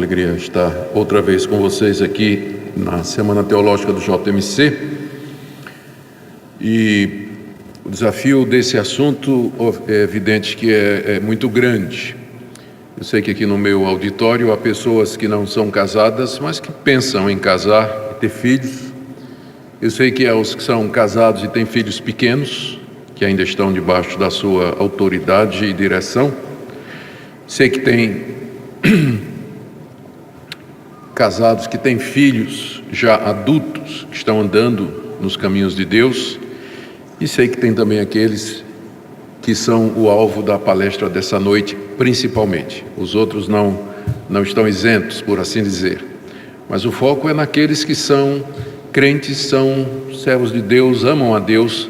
alegria estar outra vez com vocês aqui na Semana Teológica do JMC. E o desafio desse assunto é evidente que é muito grande. Eu sei que aqui no meu auditório há pessoas que não são casadas, mas que pensam em casar e ter filhos. Eu sei que há os que são casados e têm filhos pequenos, que ainda estão debaixo da sua autoridade e direção. Sei que tem casados que têm filhos já adultos, que estão andando nos caminhos de Deus. E sei que tem também aqueles que são o alvo da palestra dessa noite, principalmente. Os outros não estão isentos, por assim dizer. Mas o foco é naqueles que são crentes, são servos de Deus, amam a Deus,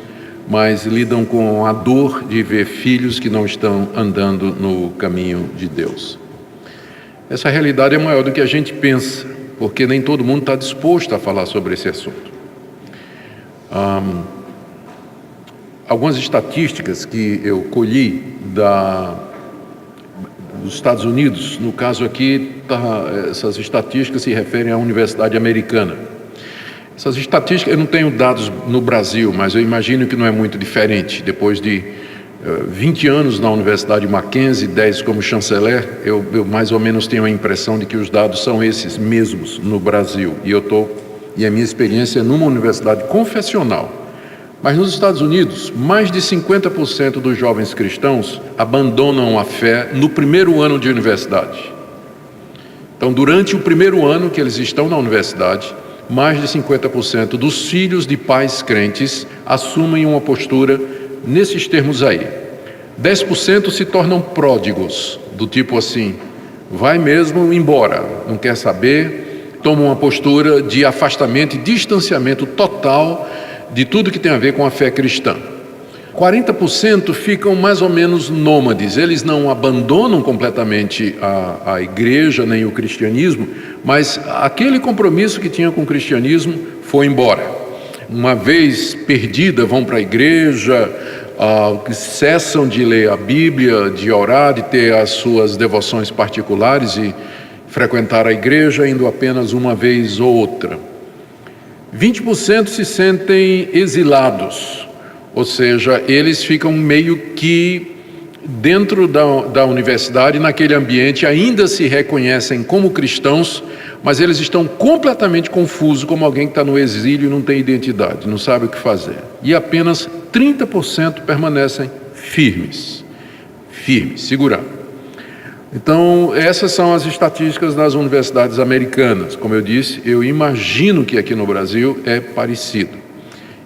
mas lidam com a dor de ver filhos que não estão andando no caminho de Deus. Essa realidade é maior do que a gente pensa, porque nem todo mundo está disposto a falar sobre esse assunto. Algumas estatísticas que eu colhi dos Estados Unidos, no caso aqui, essas estatísticas se referem à Universidade Americana. Essas estatísticas, eu não tenho dados no Brasil, mas eu imagino que não é muito diferente. Depois de 20 anos na Universidade Mackenzie, 10 como chanceler, eu mais ou menos tenho a impressão de que os dados são esses mesmos no Brasil. E a minha experiência é numa universidade confessional. Mas nos Estados Unidos, mais de 50% dos jovens cristãos abandonam a fé no primeiro ano de universidade. Então, durante o primeiro ano que eles estão na universidade, mais de 50% dos filhos de pais crentes assumem uma postura nesses termos aí. 10% se tornam pródigos, do tipo assim, vai mesmo embora, não quer saber, tomam uma postura de afastamento e distanciamento total de tudo que tem a ver com a fé cristã. 40% ficam mais ou menos nômades, eles não abandonam completamente a igreja nem o cristianismo, mas aquele compromisso que tinha com o cristianismo foi embora. Uma vez perdida, vão para a igreja, cessam de ler a Bíblia, de orar, de ter as suas devoções particulares e frequentar a igreja, indo apenas uma vez ou outra. 20% se sentem exilados, ou seja, eles ficam meio que dentro da universidade, naquele ambiente, ainda se reconhecem como cristãos, mas eles estão completamente confusos, como alguém que está no exílio e não tem identidade, não sabe o que fazer. E apenas 30% permanecem firmes, segurando. Então, essas são as estatísticas das universidades americanas. Como eu disse, eu imagino que aqui no Brasil é parecido.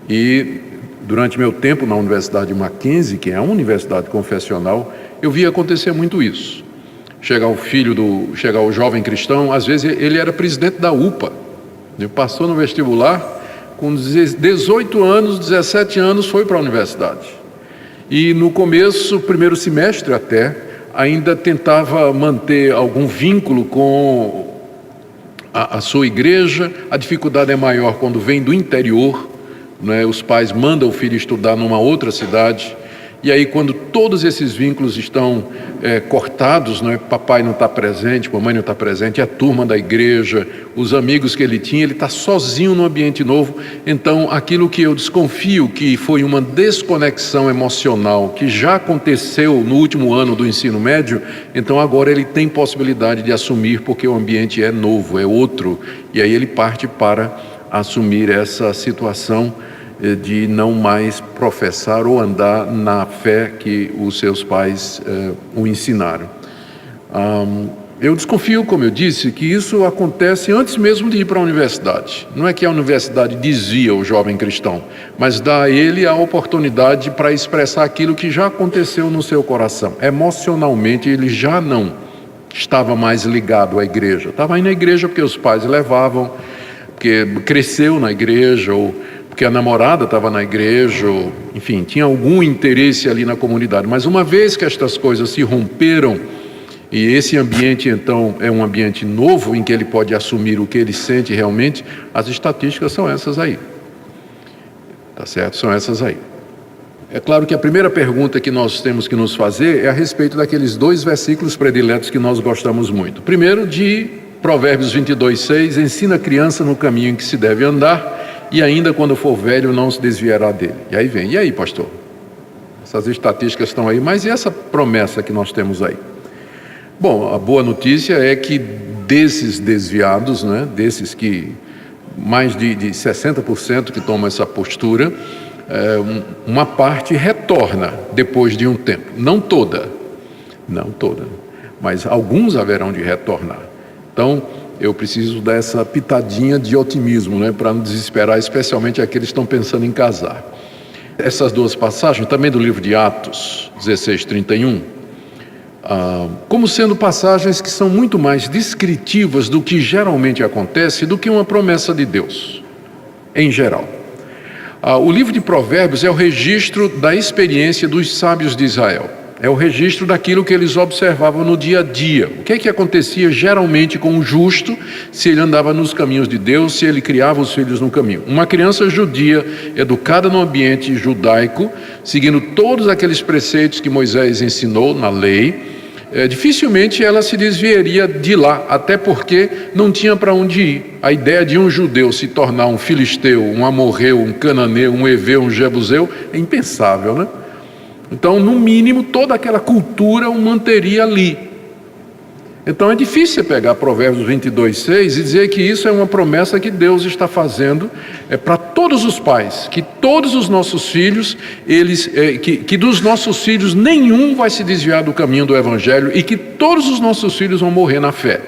E durante meu tempo na Universidade Mackenzie, que é uma universidade confessional, eu vi acontecer muito isso. Chegar o jovem cristão, às vezes ele era presidente da UPA, ele passou no vestibular, com 18 anos, 17 anos, foi para a universidade. E no começo, primeiro semestre até, ainda tentava manter algum vínculo com a sua igreja. A dificuldade é maior quando vem do interior, né? Os pais mandam o filho estudar numa outra cidade, e aí quando todos esses vínculos estão cortados, né? Papai não está presente, mamãe não está presente, a turma da igreja, os amigos que ele tinha, ele está sozinho no ambiente novo. Então aquilo que eu desconfio que foi uma desconexão emocional que já aconteceu no último ano do ensino médio, então agora ele tem possibilidade de assumir, porque o ambiente é novo, é outro, e aí ele parte para assumir essa situação de não mais professar ou andar na fé que os seus pais o ensinaram. Eu desconfio, como eu disse, que isso acontece antes mesmo de ir para a universidade. Não é que a universidade desvia o jovem cristão, mas dá a ele a oportunidade para expressar aquilo que já aconteceu no seu coração. Emocionalmente, ele já não estava mais ligado à igreja. Estava indo na igreja porque os pais levavam, porque cresceu na igreja, ou porque a namorada estava na igreja, ou, enfim, tinha algum interesse ali na comunidade. Mas uma vez que estas coisas se romperam, e esse ambiente então é um ambiente novo em que ele pode assumir o que ele sente realmente, as estatísticas são essas aí. Tá certo? São essas aí. É claro que a primeira pergunta que nós temos que nos fazer é a respeito daqueles dois versículos prediletos que nós gostamos muito. Primeiro, de Provérbios 22:6, ensina a criança no caminho em que se deve andar, e ainda quando for velho não se desviará dele. E aí vem, e aí, pastor? Essas estatísticas estão aí, mas e essa promessa que nós temos aí? Bom, a boa notícia é que desses desviados, né, desses que mais de 60% que tomam essa postura, uma parte retorna depois de um tempo. Não toda, mas alguns haverão de retornar. Então, eu preciso dar essa pitadinha de otimismo, né, para não desesperar, especialmente aqueles que estão pensando em casar. Essas duas passagens, também do livro de Atos 16:31, como sendo passagens que são muito mais descritivas do que geralmente acontece do que uma promessa de Deus, em geral. O livro de Provérbios é o registro da experiência dos sábios de Israel. É o registro daquilo que eles observavam no dia a dia. O que é que acontecia geralmente com o justo, se ele andava nos caminhos de Deus, se ele criava os filhos no caminho. Uma criança judia, educada no ambiente judaico, seguindo todos aqueles preceitos que Moisés ensinou na lei, dificilmente ela se desviaria de lá, até porque não tinha para onde ir. A ideia de um judeu se tornar um filisteu, um amorreu, um cananeu, um heveu, um jebuseu, é impensável, né? Então, no mínimo, toda aquela cultura o manteria ali. Então, é difícil você pegar Provérbios 22:6 e dizer que isso é uma promessa que Deus está fazendo para todos os pais, que todos os nossos filhos, que dos nossos filhos nenhum vai se desviar do caminho do Evangelho e que todos os nossos filhos vão morrer na fé.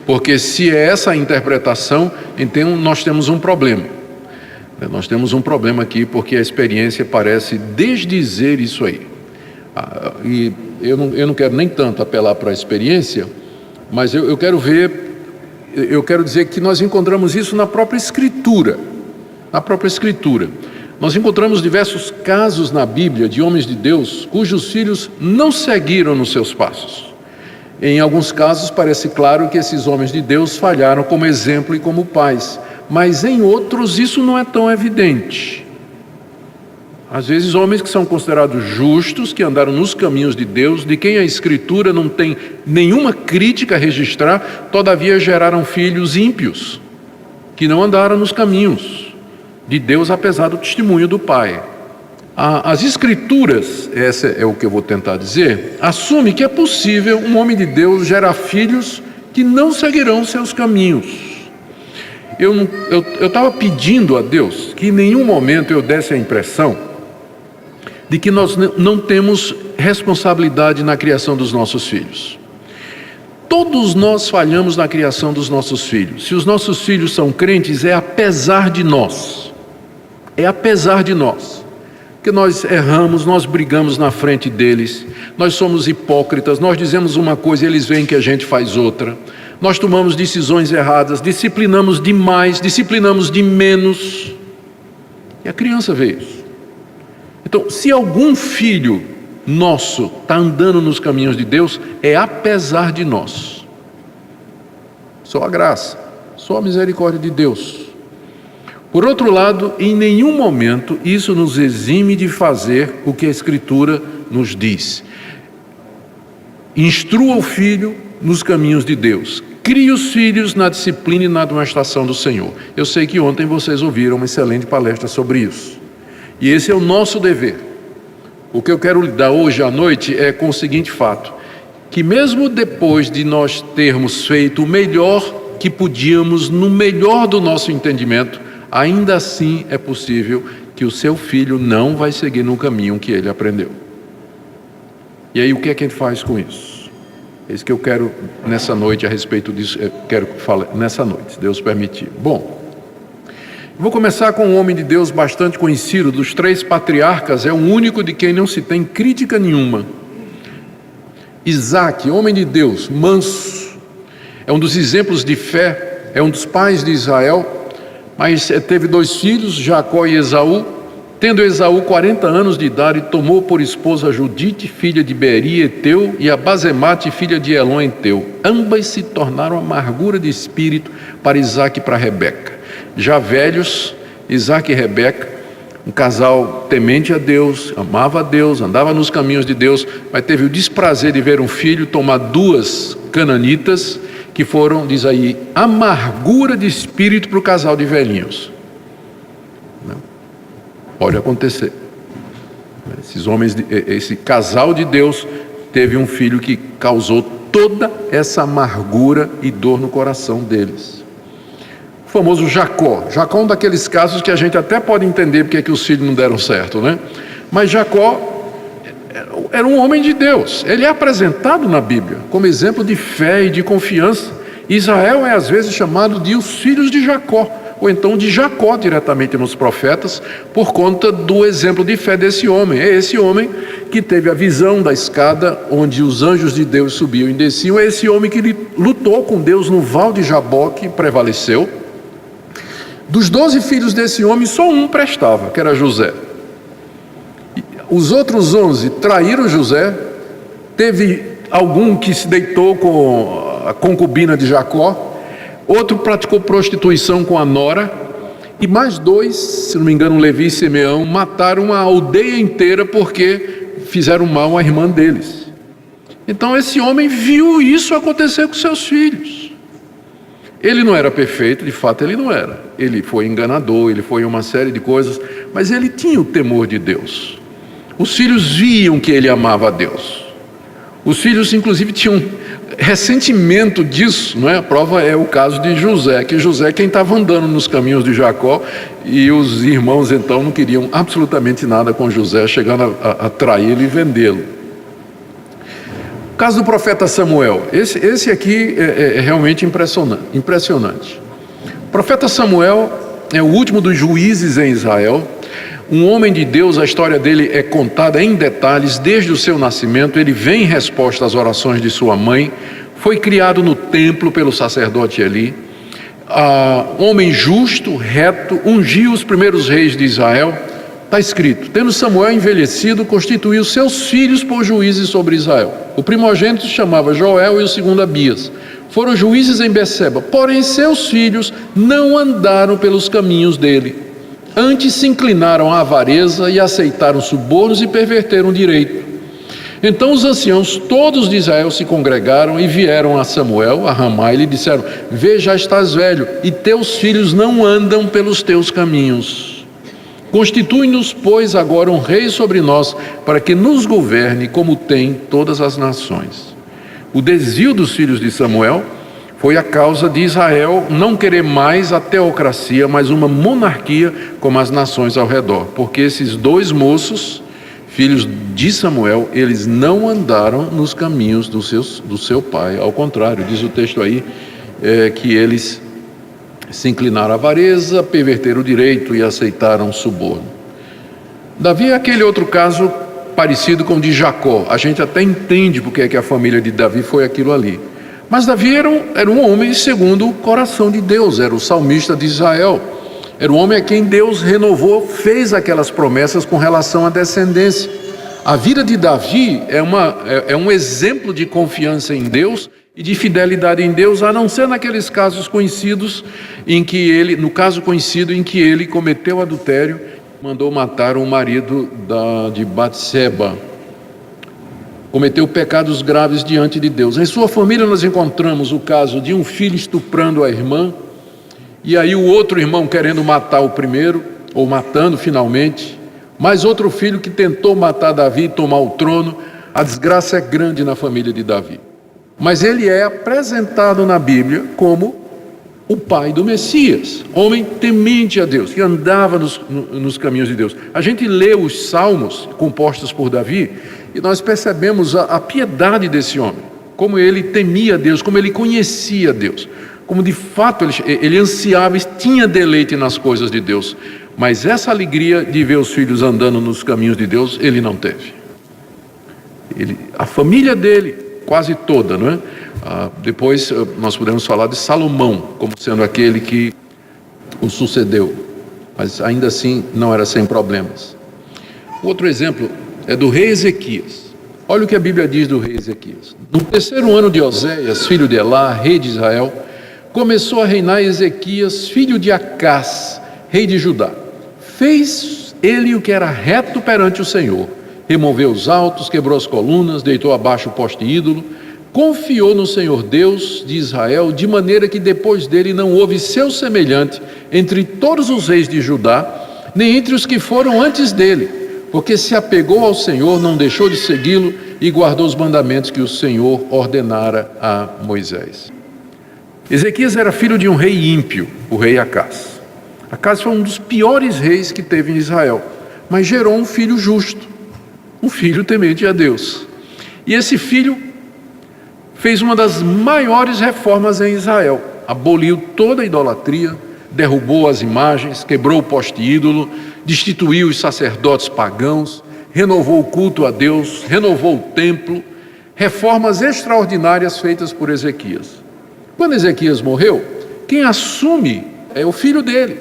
Porque se é essa a interpretação, então nós temos um problema. Nós temos um problema aqui, porque a experiência parece desdizer isso aí. E eu não quero nem tanto apelar para a experiência, mas eu quero dizer que nós encontramos isso na própria Escritura. Na própria Escritura. Nós encontramos diversos casos na Bíblia de homens de Deus cujos filhos não seguiram nos seus passos. Em alguns casos parece claro que esses homens de Deus falharam como exemplo e como pais. Mas em outros isso não é tão evidente. Às vezes homens que são considerados justos, que andaram nos caminhos de Deus, de quem a Escritura não tem nenhuma crítica a registrar, todavia geraram filhos ímpios, que não andaram nos caminhos de Deus, apesar do testemunho do Pai. As Escrituras, essa é o que eu vou tentar dizer, assume que é possível um homem de Deus gerar filhos que não seguirão seus caminhos. Eu estava pedindo a Deus que em nenhum momento eu desse a impressão de que nós não temos responsabilidade na criação dos nossos filhos. Todos nós falhamos na criação dos nossos filhos. Se os nossos filhos são crentes, é apesar de nós. É apesar de nós. Porque nós erramos, nós brigamos na frente deles, nós somos hipócritas, nós dizemos uma coisa e eles veem que a gente faz outra. Nós tomamos decisões erradas, disciplinamos demais, disciplinamos de menos. E a criança vê isso. Então, se algum filho nosso está andando nos caminhos de Deus, é apesar de nós. Só a graça, só a misericórdia de Deus. Por outro lado, em nenhum momento isso nos exime de fazer o que a Escritura nos diz. Instrua o filho nos caminhos de Deus. Crie os filhos na disciplina e na administração do Senhor. Eu sei que ontem vocês ouviram uma excelente palestra sobre isso. E esse é o nosso dever. O que eu quero lidar hoje à noite é com o seguinte fato: que mesmo depois de nós termos feito o melhor que podíamos, no melhor do nosso entendimento, ainda assim é possível que o seu filho não vai seguir no caminho que ele aprendeu. E aí o que é que a gente faz com isso? É isso que eu quero nessa noite, a respeito disso, eu quero falar nessa noite, se Deus permitir. Bom, vou começar com um homem de Deus bastante conhecido, dos 3 patriarcas, é o único de quem não se tem crítica nenhuma. Isaac, homem de Deus, manso, é um dos exemplos de fé, é um dos pais de Israel, mas teve 2 filhos, Jacó e Esaú. Tendo Esaú 40 anos de idade, tomou por esposa Judite, filha de Beri, Eteu, e a Basemate, filha de Elon, Eteu. Ambas se tornaram amargura de espírito para Isaac e para Rebeca. Já velhos, Isaac e Rebeca, um casal temente a Deus, amava a Deus, andava nos caminhos de Deus, mas teve o desprazer de ver um filho tomar 2 cananitas que foram, diz aí, amargura de espírito para o casal de velhinhos. Não. Pode acontecer. Esse casal de Deus teve um filho que causou toda essa amargura e dor no coração deles. O famoso Jacó. Jacó é um daqueles casos que a gente até pode entender porque é que os filhos não deram certo, né? Mas Jacó era um homem de Deus. Ele é apresentado na Bíblia como exemplo de fé e de confiança. Israel é às vezes chamado de os filhos de Jacó, ou então de Jacó diretamente nos profetas, por conta do exemplo de fé desse homem. É esse homem que teve a visão da escada onde os anjos de Deus subiam e desciam. É esse homem que lutou com Deus no Val de Jaboque e prevaleceu. Dos 12 filhos desse homem, só um prestava, que era José. Os outros 11 traíram José. Teve algum que se deitou com a concubina de Jacó, outro praticou prostituição com a nora, e mais 2, se não me engano, Levi e Simeão, mataram uma aldeia inteira porque fizeram mal à irmã deles. Então esse homem viu isso acontecer com seus filhos. Ele não era perfeito, de fato ele não era. Ele foi enganador, ele foi uma série de coisas, mas ele tinha o temor de Deus. Os filhos viam que ele amava a Deus. Os filhos, inclusive, tinham ressentimento disso, não é? A prova é o caso de José, que José é quem estava andando nos caminhos de Jacó, e os irmãos então não queriam absolutamente nada com José, chegando a traí-lo e vendê-lo. O caso do profeta Samuel, esse aqui é realmente impressionante. O profeta Samuel é o último dos juízes em Israel. Um homem de Deus, a história dele é contada em detalhes desde o seu nascimento. Ele vem em resposta às orações de sua mãe, foi criado no templo pelo sacerdote Eli. Homem justo, reto, ungiu os primeiros reis de Israel. Está escrito: tendo Samuel envelhecido, constituiu seus filhos por juízes sobre Israel. O primogênito se chamava Joel e o segundo Abias. Foram juízes em Beceba, porém seus filhos não andaram pelos caminhos dele. Antes se inclinaram à avareza e aceitaram subornos e perverteram o direito. Então os anciãos todos de Israel se congregaram e vieram a Samuel, a Ramá, e lhe disseram: vê, já estás velho, e teus filhos não andam pelos teus caminhos. Constitui-nos, pois, agora um rei sobre nós, para que nos governe como tem todas as nações. O desvio dos filhos de Samuel foi a causa de Israel não querer mais a teocracia, mas uma monarquia como as nações ao redor. Porque esses 2 moços, filhos de Samuel, eles não andaram nos caminhos do seu pai. Ao contrário, diz o texto aí, que eles se inclinaram à avareza, perverteram o direito e aceitaram suborno. Davi é aquele outro caso parecido com o de Jacó. A gente até entende porque é que a família de Davi foi aquilo ali. Mas Davi era um homem segundo o coração de Deus, era o salmista de Israel. Era um homem a quem Deus renovou, fez aquelas promessas com relação à descendência. A vida de Davi é um exemplo de confiança em Deus e de fidelidade em Deus, a não ser naqueles casos conhecidos no caso conhecido em que ele cometeu adultério, mandou matar o marido de Batseba. Cometeu pecados graves diante de Deus. Em sua família nós encontramos o caso de um filho estuprando a irmã, e aí o outro irmão querendo matar o primeiro, ou matando finalmente, mais outro filho que tentou matar Davi e tomar o trono. A desgraça é grande na família de Davi. Mas ele é apresentado na Bíblia como o pai do Messias, homem temente a Deus, que andava nos caminhos de Deus. A gente lê os salmos compostos por Davi e nós percebemos a piedade desse homem, como ele temia Deus, como ele conhecia Deus, como de fato ele ansiava e tinha deleite nas coisas de Deus. Mas essa alegria de ver os filhos andando nos caminhos de Deus, ele não teve. A família dele, quase toda, não é? Depois nós podemos falar de Salomão como sendo aquele que o sucedeu, mas ainda assim não era sem problemas. Outro exemplo é do rei Ezequias. Olha o que a Bíblia diz do rei Ezequias. No 3º ano de Oséias, filho de Elá, rei de Israel, começou a reinar Ezequias, filho de Acás, rei de Judá. Fez ele o que era reto perante o Senhor. Removeu os altos, quebrou as colunas, deitou abaixo o poste ídolo, confiou no Senhor Deus de Israel, de maneira que depois dele não houve seu semelhante entre todos os reis de Judá, nem entre os que foram antes dele, porque se apegou ao Senhor, não deixou de segui-lo e guardou os mandamentos que o Senhor ordenara a Moisés. Ezequias era filho de um rei ímpio, o rei Acás. Acás foi um dos piores reis que teve em Israel, mas gerou um filho justo, um filho temente a Deus. E esse filho fez uma das maiores reformas em Israel, aboliu toda a idolatria, derrubou as imagens, quebrou o poste ídolo, destituiu os sacerdotes pagãos, renovou o culto a Deus, renovou o templo, reformas extraordinárias feitas por Ezequias. Quando Ezequias morreu, quem assume é o filho dele.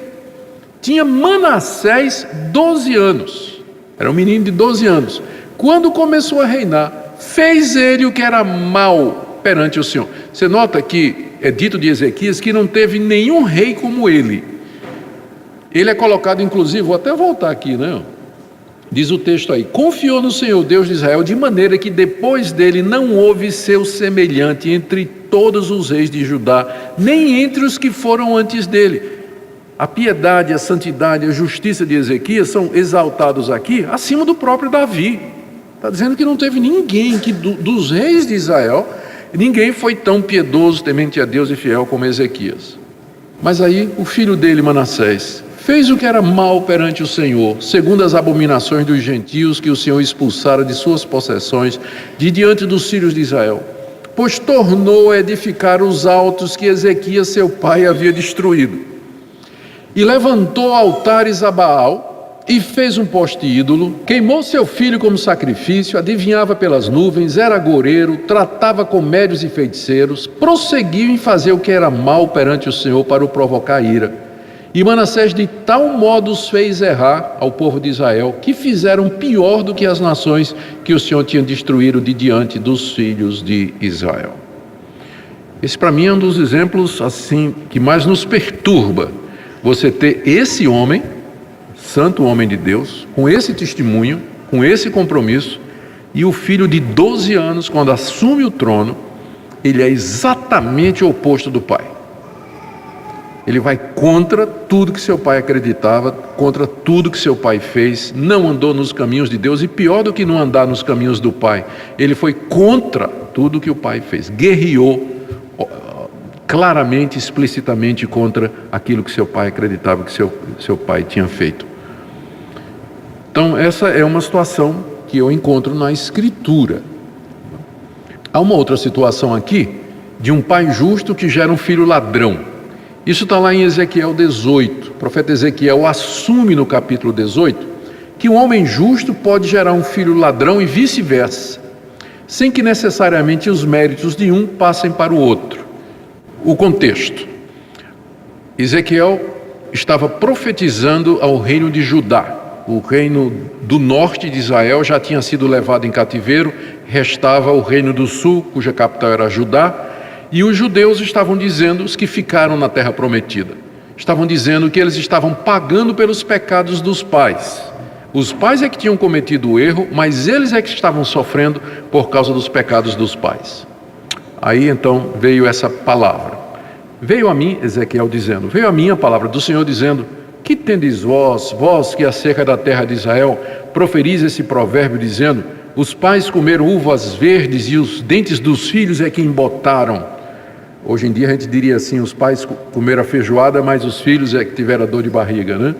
Tinha Manassés 12 anos, era um menino de 12 anos. Quando começou a reinar, fez ele o que era mal perante o Senhor. Você nota que é dito de Ezequias que não teve nenhum rei como ele. Ele é colocado, inclusive, vou até voltar aqui, né? Diz o texto aí: confiou no Senhor Deus de Israel, de maneira que depois dele não houve seu semelhante entre todos os reis de Judá, nem entre os que foram antes dele. A piedade, a santidade, a justiça de Ezequias são exaltados aqui acima do próprio Davi. Está dizendo que não teve ninguém, que dos reis de Israel, ninguém foi tão piedoso, temente a Deus e fiel como Ezequias. Mas aí o filho dele, Manassés, fez o que era mal perante o Senhor, segundo as abominações dos gentios que o Senhor expulsara de suas possessões, de diante dos filhos de Israel, pois tornou a edificar os altos que Ezequias seu pai havia destruído, e levantou altares a Baal, e fez um poste ídolo, queimou seu filho como sacrifício, adivinhava pelas nuvens, era agoureiro, tratava com médios e feiticeiros, prosseguiu em fazer o que era mal perante o Senhor para o provocar ira. E Manassés de tal modo os fez errar ao povo de Israel, que fizeram pior do que as nações que o Senhor tinha destruído de diante dos filhos de Israel. Esse para mim é um dos exemplos assim que mais nos perturba. Você ter esse homem, santo homem de Deus, com esse testemunho, com esse compromisso, e o filho de 12 anos, quando assume o trono, ele é exatamente o oposto do pai. Ele vai contra tudo que seu pai acreditava, contra tudo que seu pai fez, não andou nos caminhos de Deus, e pior do que não andar nos caminhos do pai, ele foi contra tudo que o pai fez, guerreou claramente, explicitamente contra aquilo que seu pai acreditava que seu pai tinha feito. Então essa é uma situação que eu encontro na Escritura. Há uma outra situação aqui, de um pai justo que gera um filho ladrão. Isso está lá em Ezequiel 18. O profeta Ezequiel assume no capítulo 18 que um homem justo pode gerar um filho ladrão e vice-versa, sem que necessariamente os méritos de um passem para o outro. O contexto: Ezequiel estava profetizando ao reino de Judá. O reino do norte de Israel já tinha sido levado em cativeiro, restava o reino do sul, cuja capital era Judá. E os judeus estavam dizendo, os que ficaram na terra prometida, estavam dizendo que eles estavam pagando pelos pecados dos pais. Os pais é que tinham cometido o erro, mas eles é que estavam sofrendo por causa dos pecados dos pais. Aí então veio essa palavra. Veio a mim, Ezequiel dizendo, veio a mim a palavra do Senhor dizendo: que tendes vós que acerca da terra de Israel, proferis esse provérbio dizendo: os pais comeram uvas verdes e os dentes dos filhos é que embotaram. Hoje em dia a gente diria assim: os pais comeram a feijoada, mas os filhos é que tiveram dor de barriga, né?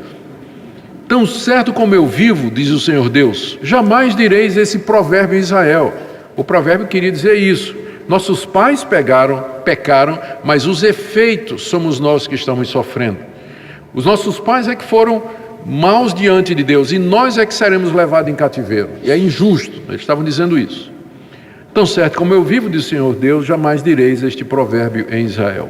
Tão certo como eu vivo, diz o Senhor Deus, jamais direis esse provérbio em Israel. O provérbio queria dizer isso: nossos pais pecaram, mas os efeitos somos nós que estamos sofrendo. Os nossos pais é que foram maus diante de Deus, e nós é que seremos levados em cativeiro. E é injusto, eles estavam dizendo isso. Tão certo como eu vivo, diz o Senhor Deus, jamais direis este provérbio em Israel.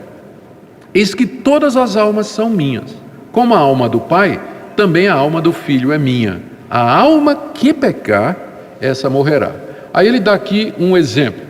Eis que todas as almas são minhas, como a alma do pai, também a alma do filho é minha. A alma que pecar, essa morrerá. Aí ele dá aqui um exemplo.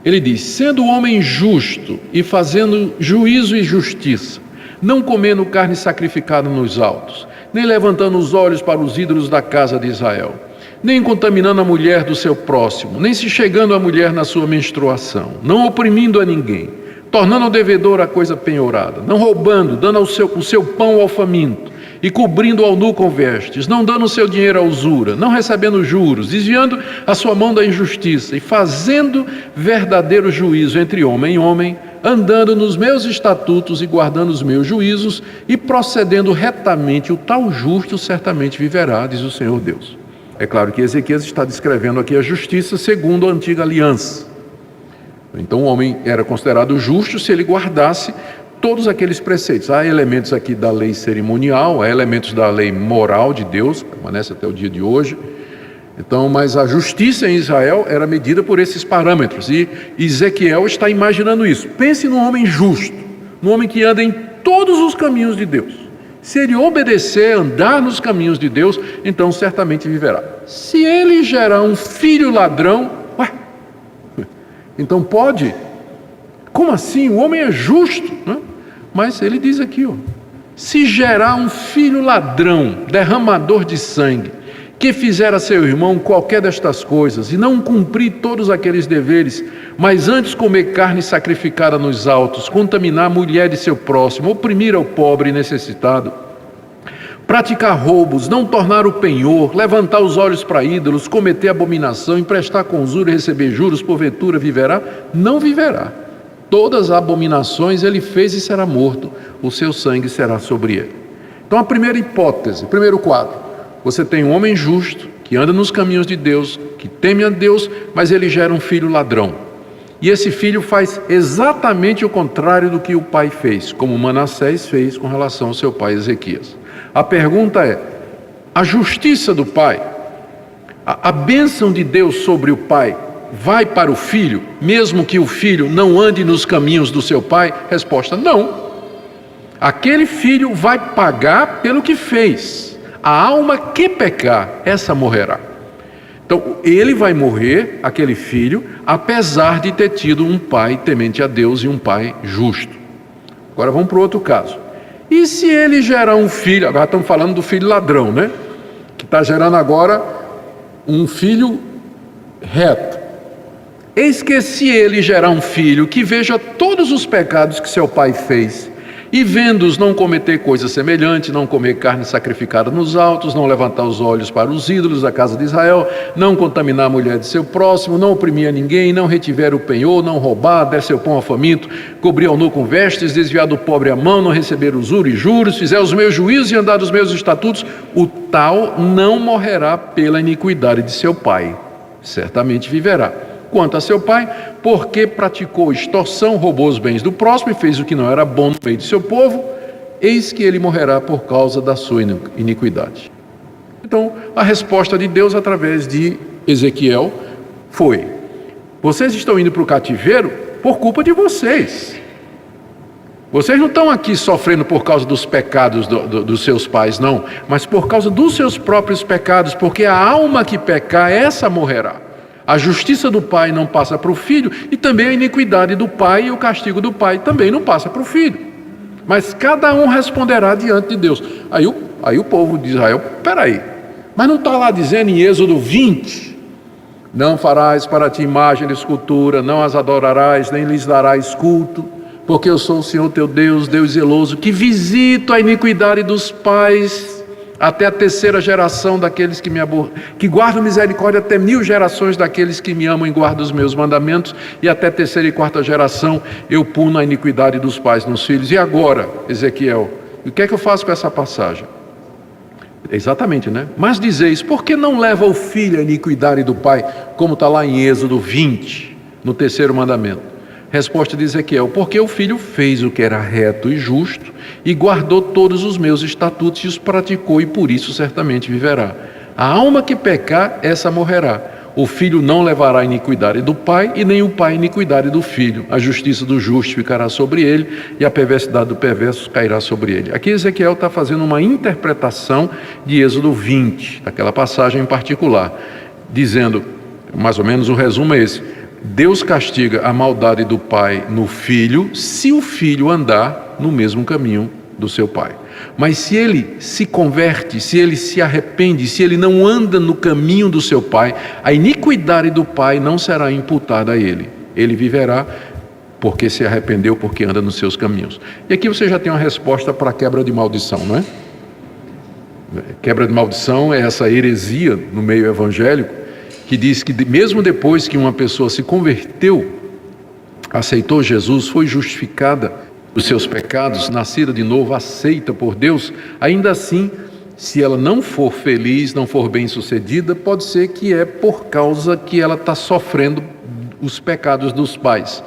Ele diz: sendo o homem justo e fazendo juízo e justiça, não comendo carne sacrificada nos altos, nem levantando os olhos para os ídolos da casa de Israel, nem contaminando a mulher do seu próximo, nem se chegando à mulher na sua menstruação, não oprimindo a ninguém, tornando ao devedor a coisa penhorada, não roubando, dando o seu pão ao faminto, e cobrindo ao nu com vestes, não dando o seu dinheiro à usura, não recebendo juros, desviando a sua mão da injustiça, e fazendo verdadeiro juízo entre homem e homem, andando nos meus estatutos e guardando os meus juízos, e procedendo retamente, o tal justo certamente viverá, diz o Senhor Deus. É claro que Ezequias está descrevendo aqui a justiça segundo a antiga aliança. Então o homem era considerado justo se ele guardasse todos aqueles preceitos. Há elementos aqui da lei cerimonial, há elementos da lei moral de Deus, permanece até o dia de hoje. Então, mas a justiça em Israel era medida por esses parâmetros, e Ezequiel está imaginando isso. Pense num homem justo, num homem que anda em todos os caminhos de Deus. Se ele obedecer, andar nos caminhos de Deus, então certamente viverá. Se ele gerar um filho ladrão, então pode? Como assim? O homem é justo, né? Mas ele diz aqui, se gerar um filho ladrão, derramador de sangue, que fizer a seu irmão qualquer destas coisas, e não cumprir todos aqueles deveres, mas antes comer carne sacrificada nos altos, contaminar a mulher de seu próximo, oprimir ao pobre e necessitado, praticar roubos, não tornar o penhor, levantar os olhos para ídolos, cometer abominação, emprestar com usura e receber juros, porventura viverá? Não viverá. Todas as abominações ele fez e será morto, o seu sangue será sobre ele. Então a primeira hipótese, primeiro quadro, você tem um homem justo, que anda nos caminhos de Deus, que teme a Deus, mas ele gera um filho ladrão. E esse filho faz exatamente o contrário do que o pai fez, como Manassés fez com relação ao seu pai Ezequias. A pergunta é, a justiça do pai, a bênção de Deus sobre o pai, vai para o filho, mesmo que o filho não ande nos caminhos do seu pai? Resposta, não. Aquele filho vai pagar pelo que fez. A alma que pecar, essa morrerá. Então, ele vai morrer, aquele filho, apesar de ter tido um pai temente a Deus e um pai justo. Agora vamos para o outro caso. E se ele gerar um filho, agora estamos falando do filho ladrão, né? Que está gerando agora um filho reto. Eis que se ele gerar um filho que veja todos os pecados que seu pai fez, e vendo-os não cometer coisa semelhante, não comer carne sacrificada nos altos, não levantar os olhos para os ídolos da casa de Israel, não contaminar a mulher de seu próximo, não oprimir a ninguém, não retiver o penhor, não roubar, der seu pão ao faminto, cobrir ao nu com vestes, desviar do pobre a mão, não receber usura e juros, fizer os meus juízos e andar dos meus estatutos, o tal não morrerá pela iniquidade de seu pai, certamente viverá. Quanto a seu pai, porque praticou extorsão, roubou os bens do próximo e fez o que não era bom no meio de seu povo, eis que ele morrerá por causa da sua iniquidade. Então, a resposta de Deus através de Ezequiel foi: vocês estão indo para o cativeiro por culpa de vocês. Vocês não estão aqui sofrendo por causa dos pecados dos seus pais, não, mas por causa dos seus próprios pecados, porque a alma que pecar, essa morrerá. A justiça do pai não passa para o filho, e também a iniquidade do pai e o castigo do pai também não passa para o filho. Mas cada um responderá diante de Deus. Aí o povo de Israel, peraí, mas não está lá dizendo em Êxodo 20, não farás para ti imagem de escultura, não as adorarás, nem lhes darás culto, porque eu sou o Senhor teu Deus, Deus zeloso, que visito a iniquidade dos pais até a terceira geração daqueles que guardam misericórdia até 1000 gerações daqueles que me amam e guardam os meus mandamentos, e até terceira e quarta geração eu puno a iniquidade dos pais nos filhos. E agora, Ezequiel, o que é que eu faço com essa passagem? Exatamente, né? Mas dizeis, por que não leva o filho a iniquidade do pai, como está lá em Êxodo 20, no terceiro mandamento? Resposta de Ezequiel, porque o filho fez o que era reto e justo, e guardou todos os meus estatutos e os praticou, e por isso certamente viverá. A alma que pecar, essa morrerá. O filho não levará a iniquidade do pai, e nem o pai a iniquidade do filho. A justiça do justo ficará sobre ele, e a perversidade do perverso cairá sobre ele. Aqui Ezequiel está fazendo uma interpretação de Êxodo 20, daquela passagem em particular, dizendo, mais ou menos o resumo é esse: Deus castiga a maldade do pai no filho, se o filho andar no mesmo caminho do seu pai. Mas se ele se converte, se ele se arrepende, se ele não anda no caminho do seu pai, a iniquidade do pai não será imputada a ele. Ele viverá porque se arrependeu, porque anda nos seus caminhos. E aqui você já tem uma resposta para a quebra de maldição, não é? Quebra de maldição é essa heresia no meio evangélico, que diz que mesmo depois que uma pessoa se converteu, aceitou Jesus, foi justificada dos seus pecados, nascida de novo, aceita por Deus, ainda assim, se ela não for feliz, não for bem-sucedida, pode ser que é por causa que ela está sofrendo os pecados dos pais.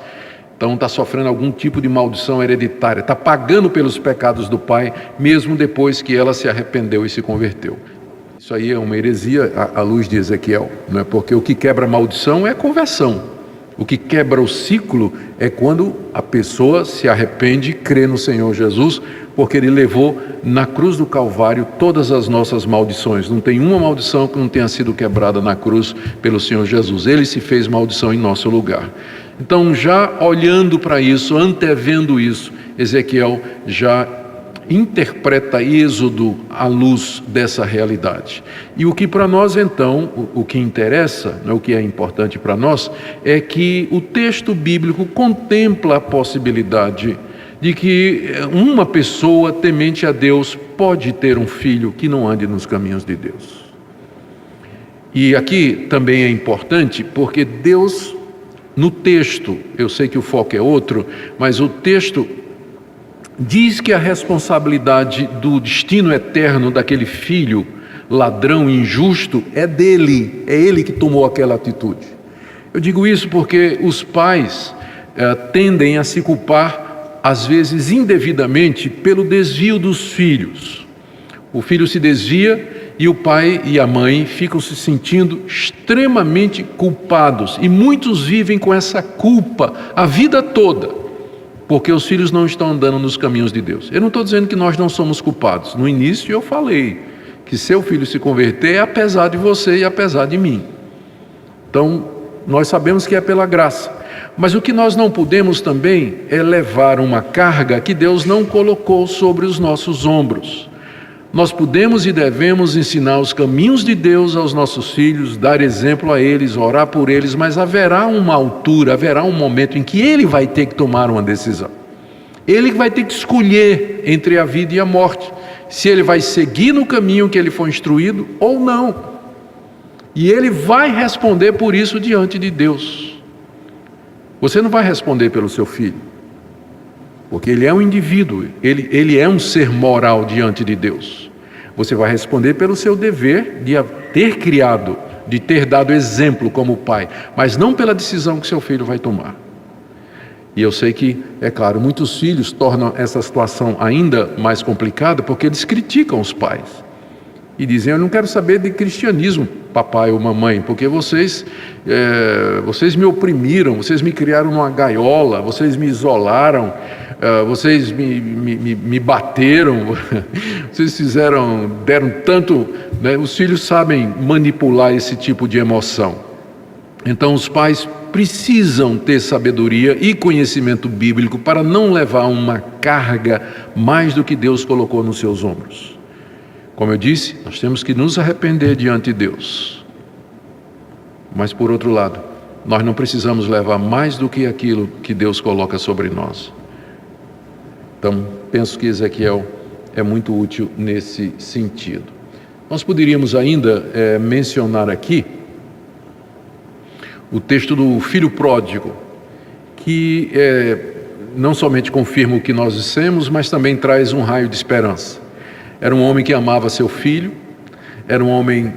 Então está sofrendo algum tipo de maldição hereditária, está pagando pelos pecados do pai, mesmo depois que ela se arrependeu e se converteu. Isso aí é uma heresia à luz de Ezequiel, não é? Porque o que quebra a maldição é a conversão. O que quebra o ciclo é quando a pessoa se arrepende e crê no Senhor Jesus, porque Ele levou na cruz do Calvário todas as nossas maldições. Não tem uma maldição que não tenha sido quebrada na cruz pelo Senhor Jesus. Ele se fez maldição em nosso lugar. Então, já olhando para isso, antevendo isso, Ezequiel já interpreta Êxodo à luz dessa realidade. E o que para nós, então, o que interessa, o que é importante para nós, é que o texto bíblico contempla a possibilidade de que uma pessoa temente a Deus pode ter um filho que não ande nos caminhos de Deus. E aqui também é importante porque Deus, no texto, eu sei que o foco é outro, mas o texto diz que a responsabilidade do destino eterno daquele filho ladrão injusto é dele, é ele que tomou aquela atitude. Eu digo isso porque os pais tendem a se culpar, às vezes indevidamente, pelo desvio dos filhos. O filho se desvia e o pai e a mãe ficam se sentindo extremamente culpados, e muitos vivem com essa culpa a vida toda, porque os filhos não estão andando nos caminhos de Deus. Eu não estou dizendo que nós não somos culpados. No início eu falei que seu filho se converter é apesar de você e apesar de mim. Então, nós sabemos que é pela graça. Mas o que nós não podemos também é levar uma carga que Deus não colocou sobre os nossos ombros. Nós podemos e devemos ensinar os caminhos de Deus aos nossos filhos, dar exemplo a eles, orar por eles, mas haverá uma altura, haverá um momento em que ele vai ter que tomar uma decisão. Ele vai ter que escolher entre a vida e a morte, se ele vai seguir no caminho que ele foi instruído ou não. E ele vai responder por isso diante de Deus. Você não vai responder pelo seu filho, porque ele é um indivíduo, ele é um ser moral diante de Deus. Você vai responder pelo seu dever de ter criado, de ter dado exemplo como pai, mas não pela decisão que seu filho vai tomar. E eu sei que, é claro, muitos filhos tornam essa situação ainda mais complicada porque eles criticam os pais. E dizem: eu não quero saber de cristianismo, papai ou mamãe, porque vocês me oprimiram, vocês me criaram numa gaiola, vocês me isolaram, vocês me bateram, vocês deram tanto, né? Os filhos sabem manipular esse tipo de emoção. Então os pais precisam ter sabedoria e conhecimento bíblico para não levar uma carga mais do que Deus colocou nos seus ombros. Como eu disse, nós temos que nos arrepender diante de Deus. Mas por outro lado, nós não precisamos levar mais do que aquilo que Deus coloca sobre nós. Então, penso que Ezequiel é muito útil nesse sentido. Nós poderíamos ainda mencionar aqui o texto do filho pródigo, que não somente confirma o que nós dissemos, mas também traz um raio de esperança. Era um homem que amava seu filho, era um homem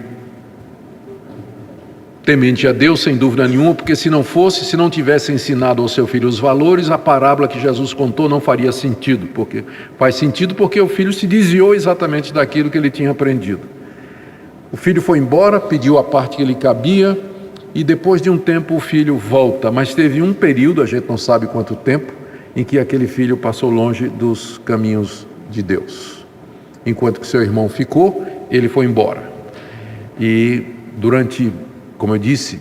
temente a Deus, sem dúvida nenhuma, porque se não tivesse ensinado ao seu filho os valores, a parábola que Jesus contou não faria sentido, faz sentido porque o filho se desviou exatamente daquilo que ele tinha aprendido. O filho foi embora, pediu a parte que lhe cabia, e depois de um tempo o filho volta, mas teve um período, a gente não sabe quanto tempo, em que aquele filho passou longe dos caminhos de Deus. Enquanto que seu irmão ficou, ele foi embora. E durante, como eu disse,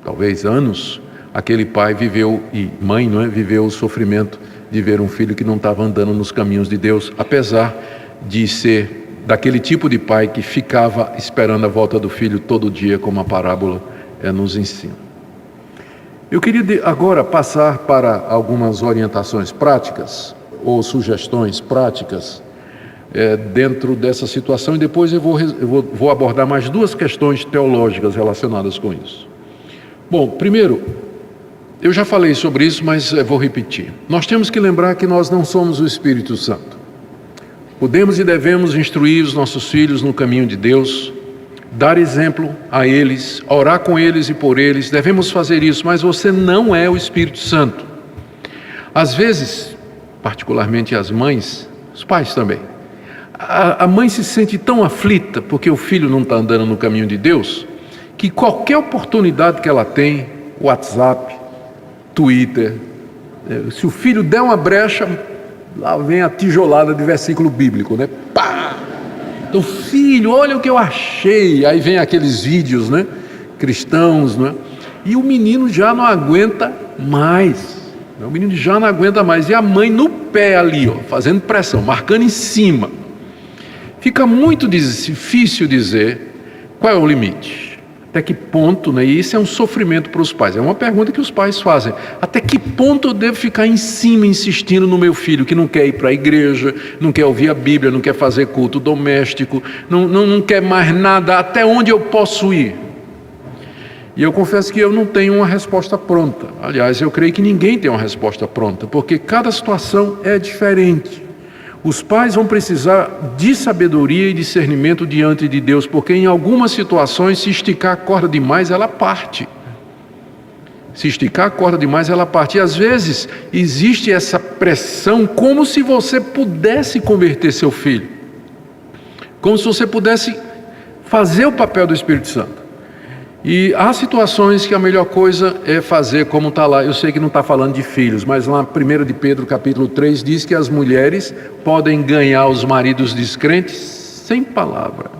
talvez anos, aquele pai viveu, e mãe, viveu o sofrimento de ver um filho que não estava andando nos caminhos de Deus, apesar de ser daquele tipo de pai que ficava esperando a volta do filho todo dia, como a parábola nos ensina. Eu queria agora passar para algumas orientações práticas, ou sugestões práticas, dentro dessa situação, e depois eu vou abordar mais duas questões teológicas relacionadas com isso. Bom, primeiro, eu já falei sobre isso, mas vou repetir. Nós temos que lembrar que nós não somos o Espírito Santo. Podemos e devemos instruir os nossos filhos no caminho de Deus, dar exemplo a eles, orar com eles e por eles, devemos fazer isso, mas você não é o Espírito Santo. Às vezes, particularmente as mães, os pais também, a mãe se sente tão aflita porque o filho não está andando no caminho de Deus, que qualquer oportunidade que ela tem, WhatsApp, Twitter, se o filho der uma brecha, lá vem a tijolada de versículo bíblico, né? Pá! Então, filho, olha o que eu achei. Aí vem aqueles vídeos, né? Cristãos, né? E o menino já não aguenta mais. O menino já não aguenta mais. E a mãe no pé ali, ó, fazendo pressão, marcando em cima. Fica muito difícil dizer qual é o limite. Até que ponto, né? E isso é um sofrimento para os pais. É uma pergunta que os pais fazem. Até que ponto eu devo ficar em cima insistindo no meu filho que não quer ir para a igreja, não quer ouvir a Bíblia, não quer fazer culto doméstico, não quer mais nada? Até onde eu posso ir? E eu confesso que eu não tenho uma resposta pronta. Aliás, eu creio que ninguém tem uma resposta pronta, porque cada situação é diferente. Os pais vão precisar de sabedoria e discernimento diante de Deus, porque em algumas situações, se esticar a corda demais, ela parte. Se esticar a corda demais, ela parte. E às vezes existe essa pressão, como se você pudesse converter seu filho, como se você pudesse fazer o papel do Espírito Santo. E há situações que a melhor coisa é fazer como está lá. Eu sei que não está falando de filhos, mas lá 1 de Pedro capítulo 3 diz que as mulheres podem ganhar os maridos descrentes sem palavra,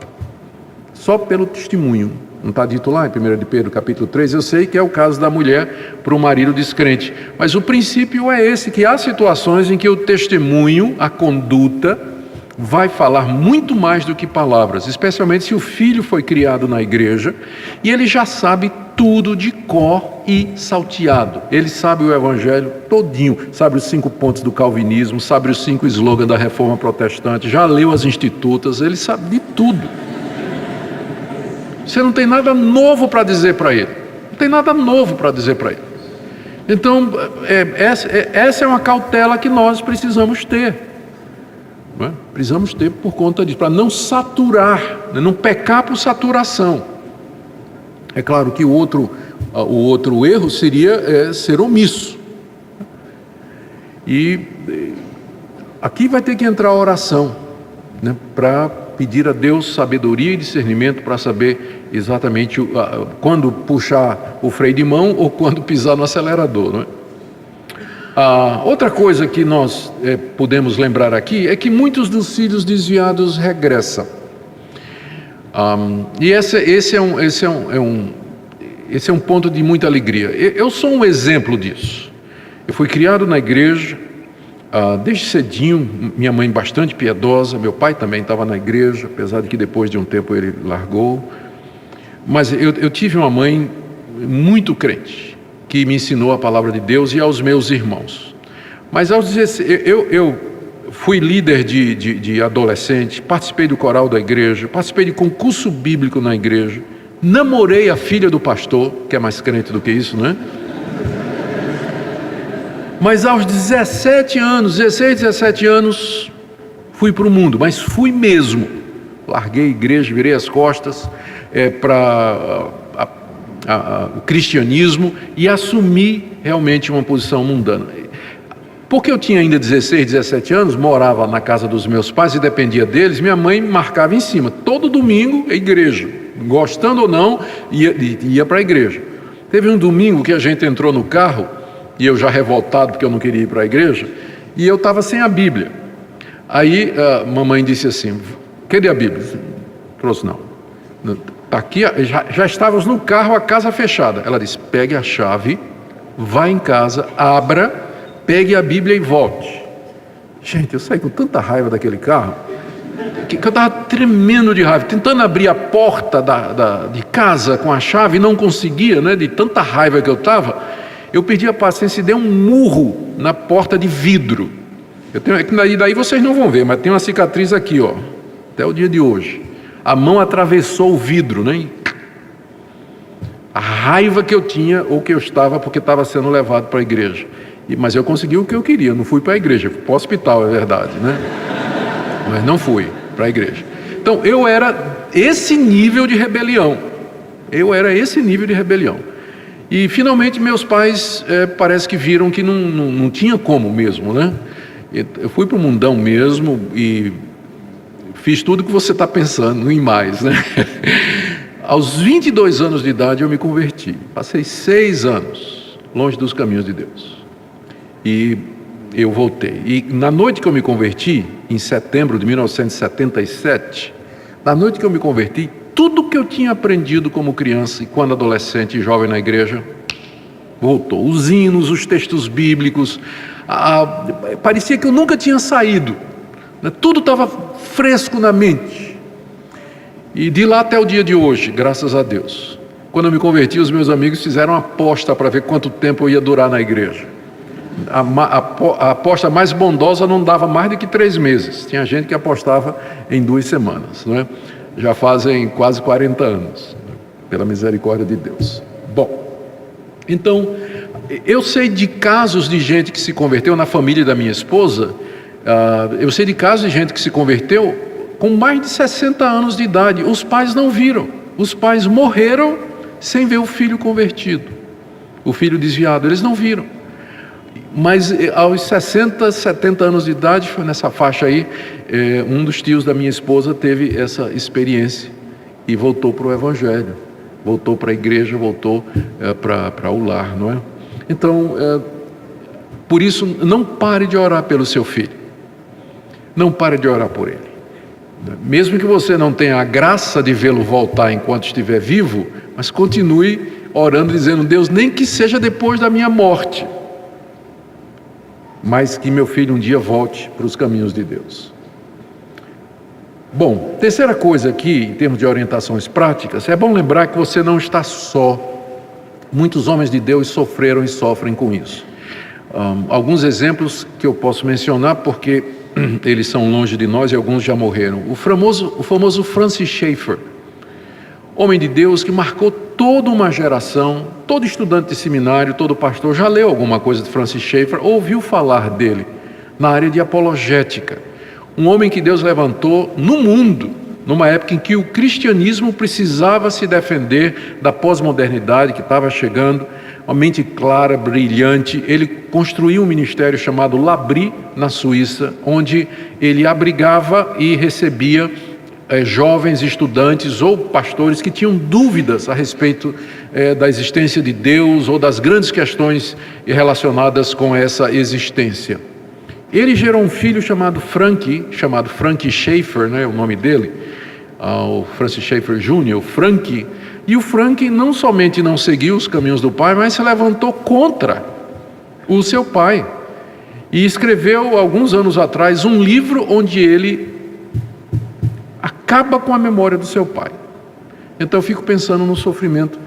só pelo testemunho. Não está dito lá em 1 de Pedro capítulo 3? Eu sei que é o caso da mulher para o marido descrente, mas o princípio é esse, que há situações em que o testemunho, a conduta, vai falar muito mais do que palavras, especialmente se o filho foi criado na igreja e ele já sabe tudo de cor e salteado. Ele sabe o evangelho todinho, sabe os 5 pontos do calvinismo, sabe os 5 slogans da reforma protestante, já leu as institutas, ele sabe de tudo. Você não tem nada novo para dizer para ele, não tem nada novo para dizer para ele. Então, essa é uma cautela que nós precisamos ter. Precisamos ter por conta disso, para não saturar, não pecar por saturação. É claro que o outro erro seria ser omisso. E aqui vai ter que entrar a oração, né, para pedir a Deus sabedoria e discernimento para saber exatamente quando puxar o freio de mão ou quando pisar no acelerador, não é? Outra coisa que nós podemos lembrar aqui é que muitos dos filhos desviados regressam. E esse é um ponto de muita alegria. Eu sou um exemplo disso. Eu fui criado na igreja, desde cedinho, minha mãe bastante piedosa, meu pai também estava na igreja, apesar de que depois de um tempo ele largou. Mas eu tive uma mãe muito crente, que me ensinou a palavra de Deus, e aos meus irmãos. Mas aos 16, eu fui líder de adolescente, participei do coral da igreja, participei de concurso bíblico na igreja, namorei a filha do pastor, que é mais crente do que isso, né? Mas aos 16, 17 anos, fui para o mundo, mas fui mesmo. Larguei a igreja, virei as costas para o cristianismo e assumi realmente uma posição mundana. Porque eu tinha ainda 16, 17 anos, morava na casa dos meus pais e dependia deles, minha mãe marcava em cima, todo domingo a igreja, gostando ou não, ia para a igreja. Teve um domingo que a gente entrou no carro, e eu já revoltado porque eu não queria ir para a igreja, e eu estava sem a Bíblia. Aí a mamãe disse assim: cadê a Bíblia? Trouxe não. Aqui, já estávamos no carro, a casa fechada. Ela disse: pegue a chave, vá em casa, abra, pegue a Bíblia e volte. Gente, eu saí com tanta raiva daquele carro, que eu estava tremendo de raiva, tentando abrir a porta de casa com a chave e não conseguia, né? De tanta raiva que eu estava, eu perdi a paciência e dei um murro na porta de vidro. Daí vocês não vão ver, mas tem uma cicatriz aqui, ó, até o dia de hoje. A mão atravessou o vidro, né? A raiva que eu tinha, ou que eu estava, porque estava sendo levado para a igreja. Mas eu consegui o que eu queria, não fui para a igreja, fui para o hospital, é verdade, né? Mas não fui para a igreja. Então, eu era esse nível de rebelião. E, finalmente, meus pais parece que viram que não tinha como mesmo, né? Eu fui para o mundão mesmo e fiz tudo que você está pensando em mais, né? Aos 22 anos de idade eu me converti. Passei 6 anos longe dos caminhos de Deus. E eu voltei. E na noite que eu me converti, em setembro de 1977, na noite que eu me converti, tudo que eu tinha aprendido como criança e quando adolescente e jovem na igreja, voltou. Os hinos, os textos bíblicos, parecia que eu nunca tinha saído, né? Tudo estava fresco na mente. E de lá até o dia de hoje, graças a Deus, quando eu me converti, os meus amigos fizeram uma aposta para ver quanto tempo eu ia durar na igreja. A aposta mais bondosa não dava mais do que 3 meses. Tinha gente que apostava em 2 semanas, né? Já fazem quase 40 anos, pela misericórdia de Deus. Bom, então, eu sei de casos de gente que se converteu na família da minha esposa. Eu sei de casos de gente que se converteu com mais de 60 anos de idade. Os pais não viram, os pais morreram sem ver o filho convertido, o filho desviado, eles não viram. Mas aos 60, 70 anos de idade, foi nessa faixa aí, um dos tios da minha esposa teve essa experiência e voltou para o Evangelho, voltou para a igreja, voltou para o lar, não é? Então, por isso, não pare de orar pelo seu filho, não pare de orar por ele. Mesmo que você não tenha a graça de vê-lo voltar enquanto estiver vivo, mas continue orando, dizendo: Deus, nem que seja depois da minha morte, mas que meu filho um dia volte para os caminhos de Deus. Bom, terceira coisa aqui, em termos de orientações práticas, é bom lembrar que você não está só. Muitos homens de Deus sofreram e sofrem com isso. Alguns exemplos que eu posso mencionar, porque eles são longe de nós e alguns já morreram. O famoso Francis Schaeffer, homem de Deus que marcou toda uma geração. Todo estudante de seminário, todo pastor já leu alguma coisa de Francis Schaeffer, ouviu falar dele na área de apologética. Um homem que Deus levantou no mundo, numa época em que o cristianismo precisava se defender da pós-modernidade que estava chegando. Uma mente clara, brilhante. Ele construiu um ministério chamado L'Abri, na Suíça, onde ele abrigava e recebia jovens estudantes ou pastores que tinham dúvidas a respeito da existência de Deus ou das grandes questões relacionadas com essa existência. Ele gerou um filho chamado Frank Schaeffer, né, o nome dele, o Francis Schaeffer Jr., o Frank. E o Frank não somente não seguiu os caminhos do pai, mas se levantou contra o seu pai. E escreveu, alguns anos atrás, um livro onde ele acaba com a memória do seu pai. Então eu fico pensando no sofrimento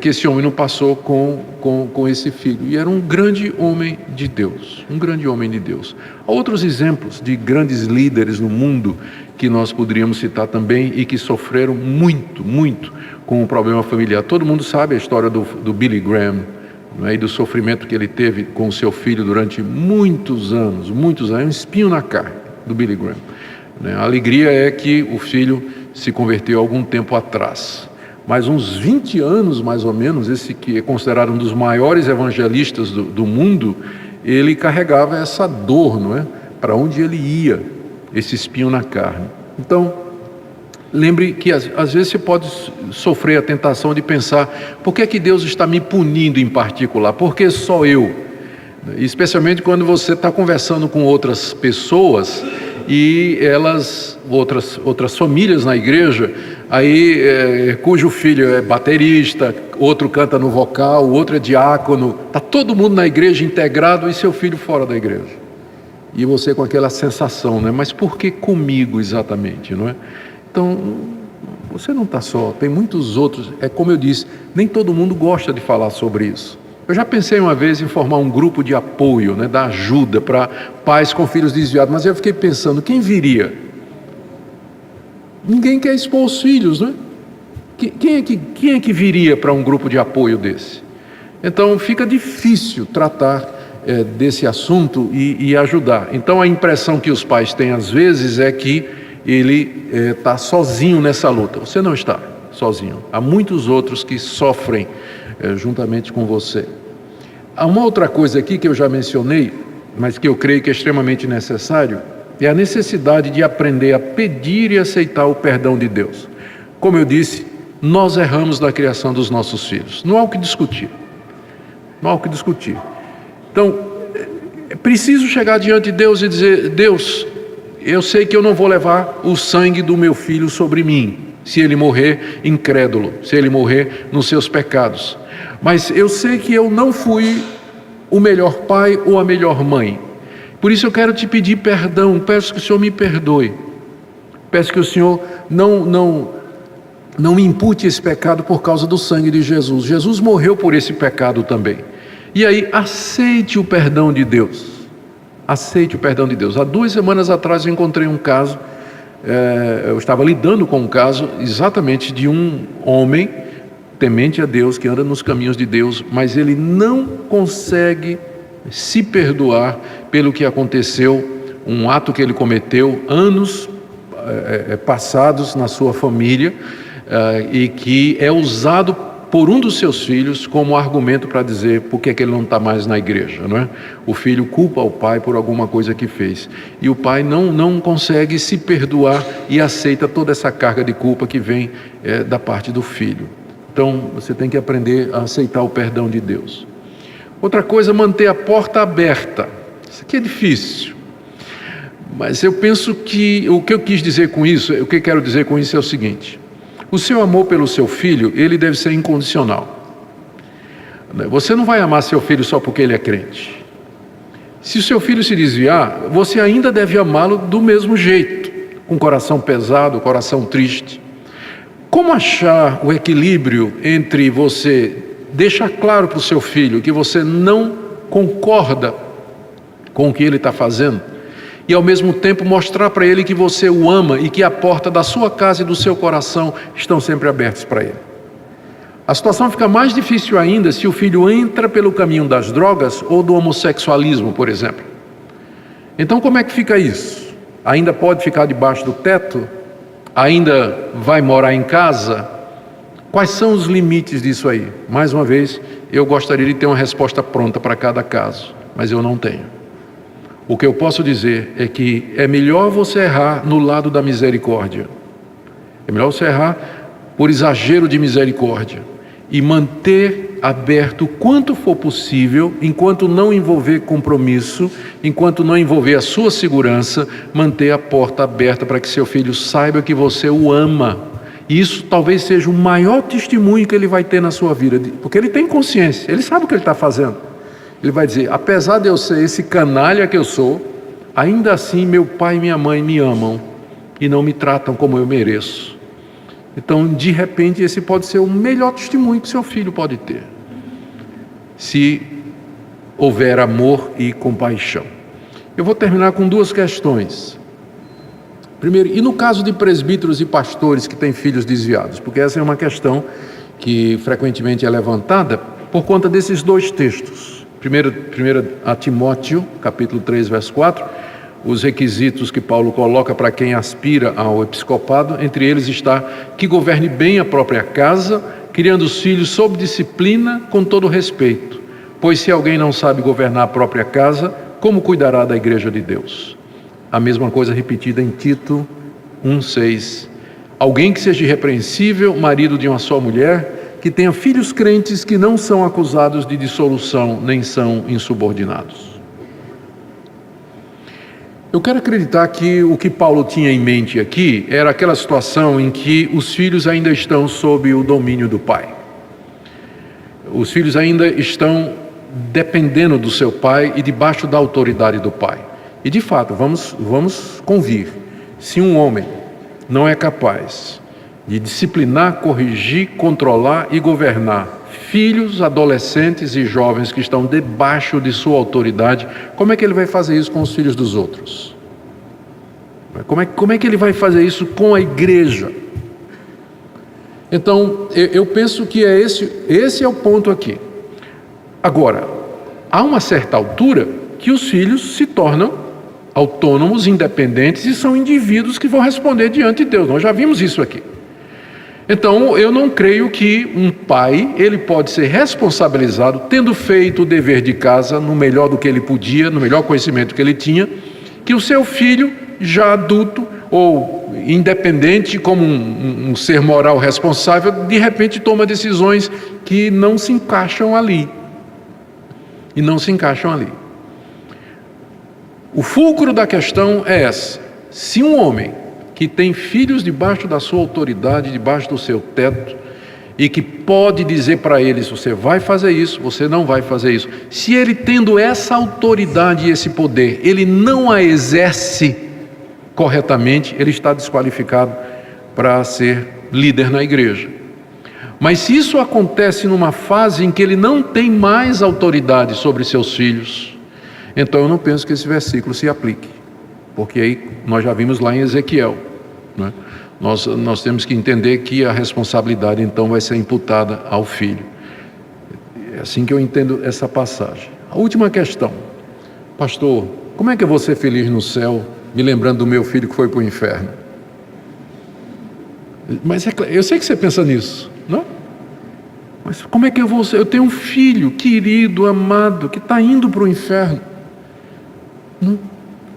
que esse homem não passou com esse filho. E era um grande homem de Deus, um grande homem de Deus. Há outros exemplos de grandes líderes no mundo que nós poderíamos citar também e que sofreram muito, muito com o problema familiar. Todo mundo sabe a história do Billy Graham, né, e do sofrimento que ele teve com o seu filho durante muitos anos, um espinho na carne do Billy Graham. A alegria é que o filho se converteu algum tempo atrás. Mas uns 20 anos, mais ou menos, esse que é considerado um dos maiores evangelistas do mundo, ele carregava essa dor, não é? Para onde ele ia, esse espinho na carne. Então, lembre que às vezes você pode sofrer a tentação de pensar: por que é que Deus está me punindo em particular? Por que só eu? Especialmente quando você está conversando com outras pessoas e outras famílias na igreja, cujo filho é baterista, outro canta no vocal, o outro é diácono, está todo mundo na igreja integrado e seu filho fora da igreja. E você com aquela sensação, né? Mas por que comigo exatamente, não é? Então, você não está só, tem muitos outros. É como eu disse, nem todo mundo gosta de falar sobre isso. Eu já pensei uma vez em formar um grupo de apoio, né, dar ajuda para pais com filhos desviados, mas eu fiquei pensando, quem viria? Ninguém quer expor os filhos, né? Quem é que viria para um grupo de apoio desse? Então fica difícil tratar desse assunto e ajudar. Então a impressão que os pais têm às vezes é que ele está sozinho nessa luta. Você não está sozinho. Há muitos outros que sofrem juntamente com você. Há uma outra coisa aqui que eu já mencionei, mas que eu creio que é extremamente necessário, é a necessidade de aprender a pedir e aceitar o perdão de Deus. Como eu disse, nós erramos na criação dos nossos filhos. Não há o que discutir. Não há o que discutir. Então, é preciso chegar diante de Deus e dizer: Deus, eu sei que eu não vou levar o sangue do meu filho sobre mim, se ele morrer incrédulo, se ele morrer nos seus pecados. Mas eu sei que eu não fui o melhor pai ou a melhor mãe. Por isso eu quero te pedir perdão, peço que o Senhor me perdoe. Peço que o Senhor não me impute esse pecado por causa do sangue de Jesus. Jesus morreu por esse pecado também. E aí, aceite o perdão de Deus. Aceite o perdão de Deus. Há 2 semanas atrás eu encontrei um caso, eu estava lidando com um caso exatamente de um homem temente a Deus, que anda nos caminhos de Deus, mas ele não consegue se perdoar pelo que aconteceu, um ato que ele cometeu anos passados na sua família, e que é usado por um dos seus filhos como argumento para dizer por que ele não está mais na igreja, não é? O filho culpa o pai por alguma coisa que fez, e o pai não consegue se perdoar e aceita toda essa carga de culpa que vem da parte do filho. Então você tem que aprender a aceitar o perdão de Deus. Outra coisa, manter a porta aberta. Isso aqui é difícil, mas eu penso que o que eu quis dizer com isso, o que eu quero dizer com isso é o seguinte: o seu amor pelo seu filho, ele deve ser incondicional. Você não vai amar seu filho só porque ele é crente. Se o seu filho se desviar, você ainda deve amá-lo do mesmo jeito, com coração pesado, coração triste. Como achar o equilíbrio entre você deixar claro para o seu filho que você não concorda com o que ele está fazendo, e ao mesmo tempo mostrar para ele que você o ama e que a porta da sua casa e do seu coração estão sempre abertas para ele? A situação fica mais difícil ainda se o filho entra pelo caminho das drogas ou do homossexualismo, por exemplo. Então como é que fica isso? Ainda pode ficar debaixo do teto? Ainda vai morar em casa? Quais são os limites disso aí? Mais uma vez, eu gostaria de ter uma resposta pronta para cada caso, mas eu não tenho. O que eu posso dizer é que é melhor você errar no lado da misericórdia. É melhor você errar por exagero de misericórdia e manter aberto o quanto for possível, enquanto não envolver compromisso, enquanto não envolver a sua segurança, manter a porta aberta para que seu filho saiba que você o ama. E isso talvez seja o maior testemunho que ele vai ter na sua vida, porque ele tem consciência, ele sabe o que ele está fazendo. Ele vai dizer: apesar de eu ser esse canalha que eu sou, ainda assim meu pai e minha mãe me amam e não me tratam como eu mereço. Então, de repente, esse pode ser o melhor testemunho que seu filho pode ter, se houver amor e compaixão. Eu vou terminar com 2 questões. Primeiro, e no caso de presbíteros e pastores que têm filhos desviados? Porque essa é uma questão que frequentemente é levantada por conta desses 2 textos. Primeiro a Timóteo, capítulo 3, verso 4, os requisitos que Paulo coloca para quem aspira ao episcopado, entre eles está que governe bem a própria casa, criando os filhos sob disciplina, com todo respeito. Pois se alguém não sabe governar a própria casa, como cuidará da igreja de Deus? A mesma coisa repetida em Tito 1,6. Alguém que seja irrepreensível, marido de uma só mulher, que tenha filhos crentes que não são acusados de dissolução, nem são insubordinados. Eu quero acreditar que o que Paulo tinha em mente aqui era aquela situação em que os filhos ainda estão sob o domínio do pai. Os filhos ainda estão dependendo do seu pai e debaixo da autoridade do pai. E de fato, vamos convir, se um homem não é capaz de disciplinar, corrigir, controlar e governar filhos, adolescentes e jovens que estão debaixo de sua autoridade, como é que ele vai fazer isso com os filhos dos outros? Como é que ele vai fazer isso com a igreja? Então, eu penso que esse é o ponto aqui. Agora, há uma certa altura que os filhos se tornam autônomos, independentes e são indivíduos que vão responder diante de Deus. Nós já vimos isso aqui. Então, eu não creio que um pai, ele pode ser responsabilizado, tendo feito o dever de casa no melhor do que ele podia, no melhor conhecimento que ele tinha, que o seu filho, já adulto ou independente, como um ser moral responsável, de repente toma decisões que não se encaixam ali. E não se encaixam ali. O fulcro da questão é essa: se um homem que tem filhos debaixo da sua autoridade, debaixo do seu teto, e que pode dizer para eles, você vai fazer isso, você não vai fazer isso, se ele tendo essa autoridade e esse poder, ele não a exerce corretamente, ele está desqualificado para ser líder na igreja. Mas se isso acontece numa fase em que ele não tem mais autoridade sobre seus filhos, então eu não penso que esse versículo se aplique, porque aí nós já vimos lá em Ezequiel, né? Nós temos que entender que a responsabilidade então vai ser imputada ao filho. É assim que eu entendo essa passagem. A última questão: pastor, como é que eu vou ser feliz no céu me lembrando do meu filho que foi para o inferno? Mas eu sei que você pensa nisso, não? Mas como é que eu vou ser? Eu tenho um filho querido, amado, que está indo para o inferno. Não?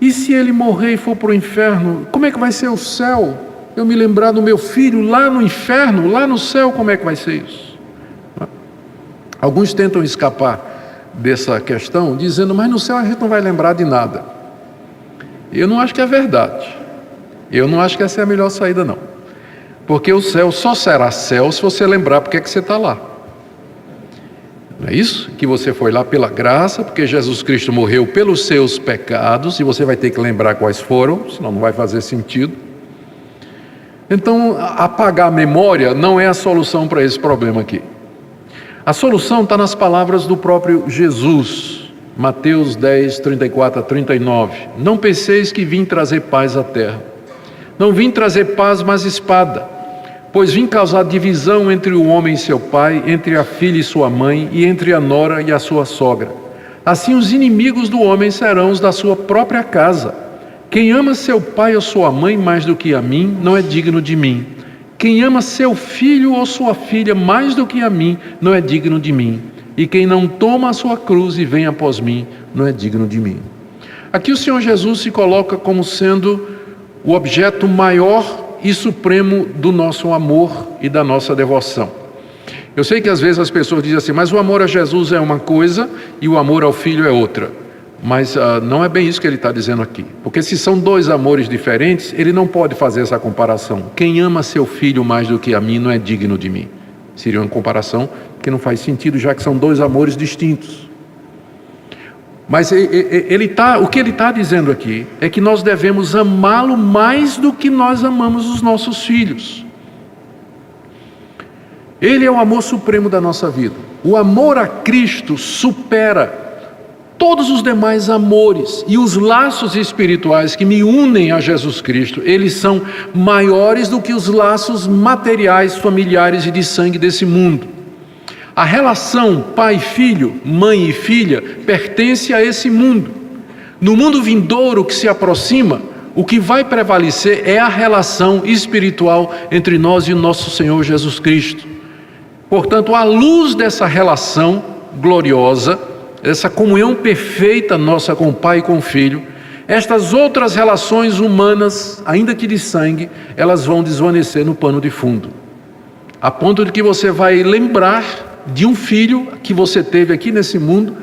E se ele morrer e for para o inferno, como é que vai ser o céu? Eu me lembrar do meu filho lá no inferno, lá no céu, como é que vai ser isso? Alguns tentam escapar dessa questão dizendo, mas no céu a gente não vai lembrar de nada. Eu não acho que é verdade. Eu não acho que essa é a melhor saída, não. Porque o céu só será céu se você lembrar porque é que você está lá. Não é isso? Que você foi lá pela graça, porque Jesus Cristo morreu pelos seus pecados, e você vai ter que lembrar quais foram, senão não vai fazer sentido. Então, apagar a memória não é a solução para esse problema aqui. A solução está nas palavras do próprio Jesus, Mateus 10, 34 a 39. Não penseis que vim trazer paz à terra. Não vim trazer paz, mas espada. Pois vim causar divisão entre o homem e seu pai, entre a filha e sua mãe, e entre a nora e a sua sogra. Assim os inimigos do homem serão os da sua própria casa. Quem ama seu pai ou sua mãe mais do que a mim, não é digno de mim. Quem ama seu filho ou sua filha mais do que a mim, não é digno de mim. E quem não toma a sua cruz e vem após mim, não é digno de mim. Aqui o Senhor Jesus se coloca como sendo o objeto maior e supremo do nosso amor e da nossa devoção. Eu sei que às vezes as pessoas dizem assim, mas o amor a Jesus é uma coisa e o amor ao filho é outra. Mas não é bem isso que ele está dizendo aqui. Porque se são dois amores diferentes, ele não pode fazer essa comparação. Quem ama seu filho mais do que a mim não é digno de mim. Seria uma comparação que não faz sentido, já que são dois amores distintos. Mas o que ele está dizendo aqui é que nós devemos amá-lo mais do que nós amamos os nossos filhos. Ele é o amor supremo da nossa vida. O amor a Cristo supera todos os demais amores, e os laços espirituais que me unem a Jesus Cristo, eles são maiores do que os laços materiais, familiares e de sangue desse mundo. A relação pai e filho, mãe e filha, pertence a esse mundo. No mundo vindouro que se aproxima, o que vai prevalecer é a relação espiritual entre nós e o nosso Senhor Jesus Cristo. Portanto, à luz dessa relação gloriosa, essa comunhão perfeita nossa com o Pai e com o Filho, estas outras relações humanas, ainda que de sangue, elas vão desvanecer no pano de fundo, a ponto de que você vai lembrar de um filho que você teve aqui nesse mundo,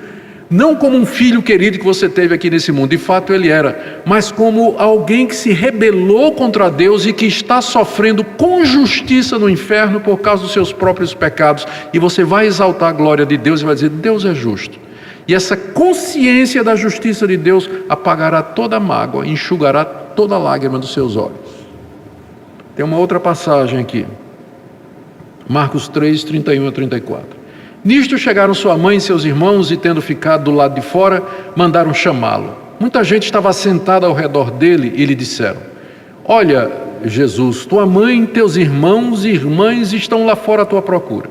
Não como um filho querido que você teve aqui nesse mundo, de fato ele era, mas como alguém que se rebelou contra Deus e que está sofrendo com justiça no inferno por causa dos seus próprios pecados. E você vai exaltar a glória de Deus e vai dizer: Deus é justo. E essa consciência da justiça de Deus apagará toda mágoa, enxugará toda lágrima dos seus olhos. Tem uma outra passagem aqui, Marcos 3, 31 a 34. Nisto chegaram sua mãe e seus irmãos, e tendo ficado do lado de fora, mandaram chamá-lo. Muita gente estava sentada ao redor dele e lhe disseram: olha, Jesus, tua mãe, teus irmãos e irmãs estão lá fora à tua procura.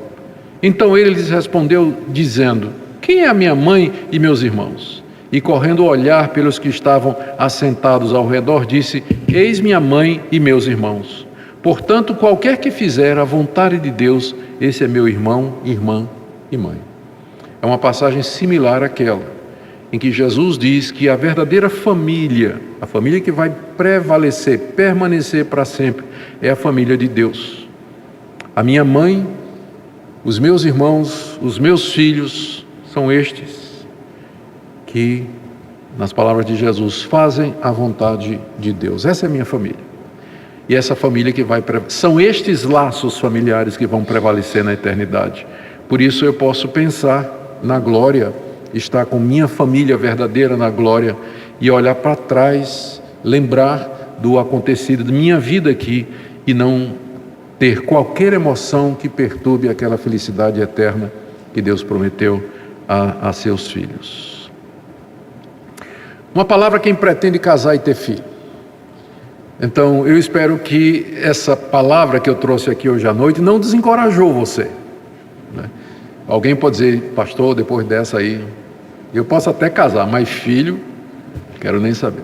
Então ele lhes respondeu, dizendo: quem é a minha mãe e meus irmãos? E correndo a olhar pelos que estavam assentados ao redor, disse: eis minha mãe e meus irmãos. Portanto, qualquer que fizer a vontade de Deus, esse é meu irmão, irmã e mãe. É uma passagem similar àquela em que Jesus diz que a verdadeira família, a família que vai prevalecer, permanecer para sempre, é a família de Deus. A minha mãe, os meus irmãos, os meus filhos são estes que, nas palavras de Jesus, fazem a vontade de Deus. Essa é a minha família. E essa família que vai são estes laços familiares que vão prevalecer na eternidade. Por isso eu posso pensar na glória, estar com minha família verdadeira na glória e olhar para trás, lembrar do acontecido de minha vida aqui e não ter qualquer emoção que perturbe aquela felicidade eterna que Deus prometeu a seus filhos. Uma palavra: quem pretende casar e ter filho. Então eu espero que essa palavra que eu trouxe aqui hoje à noite não desencorajou você, né? Alguém pode dizer: pastor, depois dessa aí eu posso até casar, mas filho, quero nem saber.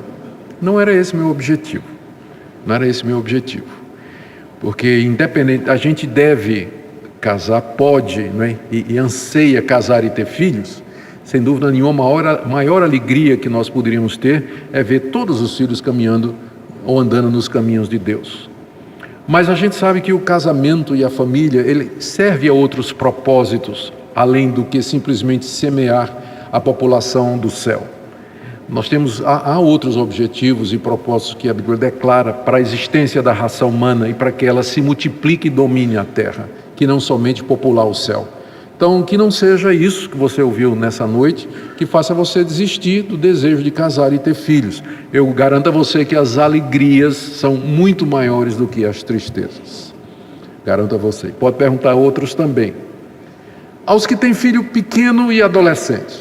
Não era esse meu objetivo. Não era esse meu objetivo. Porque independente, a gente deve casar, pode, né? e anseia casar e ter filhos. Sem dúvida nenhuma, a maior alegria que nós poderíamos ter é ver todos os filhos caminhando ou andando nos caminhos de Deus. Mas a gente sabe que o casamento e a família, ele serve a outros propósitos, além do que simplesmente semear a população do céu. Há outros objetivos e propósitos que a Bíblia declara para a existência da raça humana e para que ela se multiplique e domine a terra, que não somente popular o céu. Então, que não seja isso que você ouviu nessa noite, que faça você desistir do desejo de casar e ter filhos. Eu garanto a você que as alegrias são muito maiores do que as tristezas. Garanto a você. Pode perguntar a outros também. Aos que têm filho pequeno e adolescente,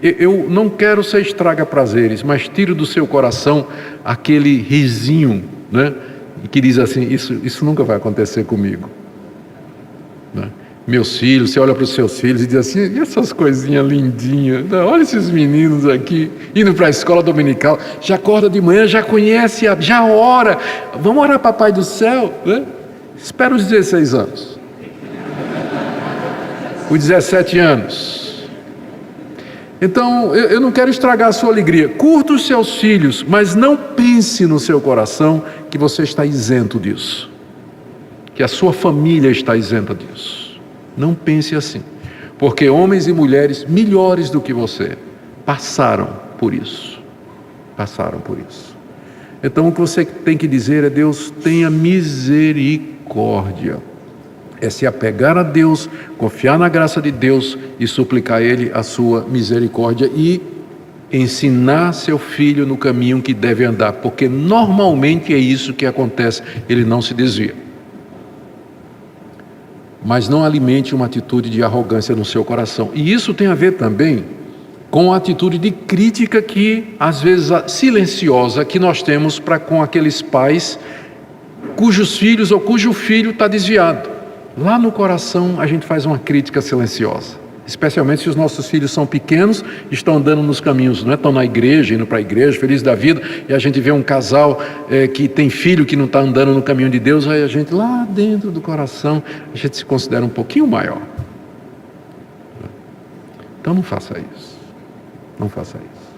eu não quero ser estraga-prazeres, mas tiro do seu coração aquele risinho, né? Que diz assim: isso nunca vai acontecer comigo, né? Meus filhos, você olha para os seus filhos e diz assim: e essas coisinhas lindinhas, olha esses meninos aqui, indo para a escola dominical, já acorda de manhã, já conhece, já ora, vamos orar papai do céu, né? Espera os 16 anos, os 17 anos. Então, eu não quero estragar a sua alegria. Curta os seus filhos, mas não pense no seu coração que você está isento disso, que a sua família está isenta disso. Não pense assim, porque homens e mulheres melhores do que você passaram por isso. Passaram por isso. Então o que você tem que dizer é: Deus, tenha misericórdia. É se apegar a Deus, confiar na graça de Deus e suplicar a Ele a sua misericórdia e ensinar seu filho no caminho que deve andar, porque normalmente é isso que acontece, ele não se desvia. Mas não alimente uma atitude de arrogância no seu coração. E isso tem a ver também com a atitude de crítica que, às vezes, silenciosa, que nós temos para com aqueles pais cujos filhos ou cujo filho está desviado. Lá no coração a gente faz uma crítica silenciosa, especialmente se os nossos filhos são pequenos, estão andando nos caminhos, não é? Estão na igreja, indo para a igreja, feliz da vida, e a gente vê um casal que tem filho que não está andando no caminho de Deus, aí a gente lá dentro do coração, a gente se considera um pouquinho maior. Então não faça isso, não faça isso.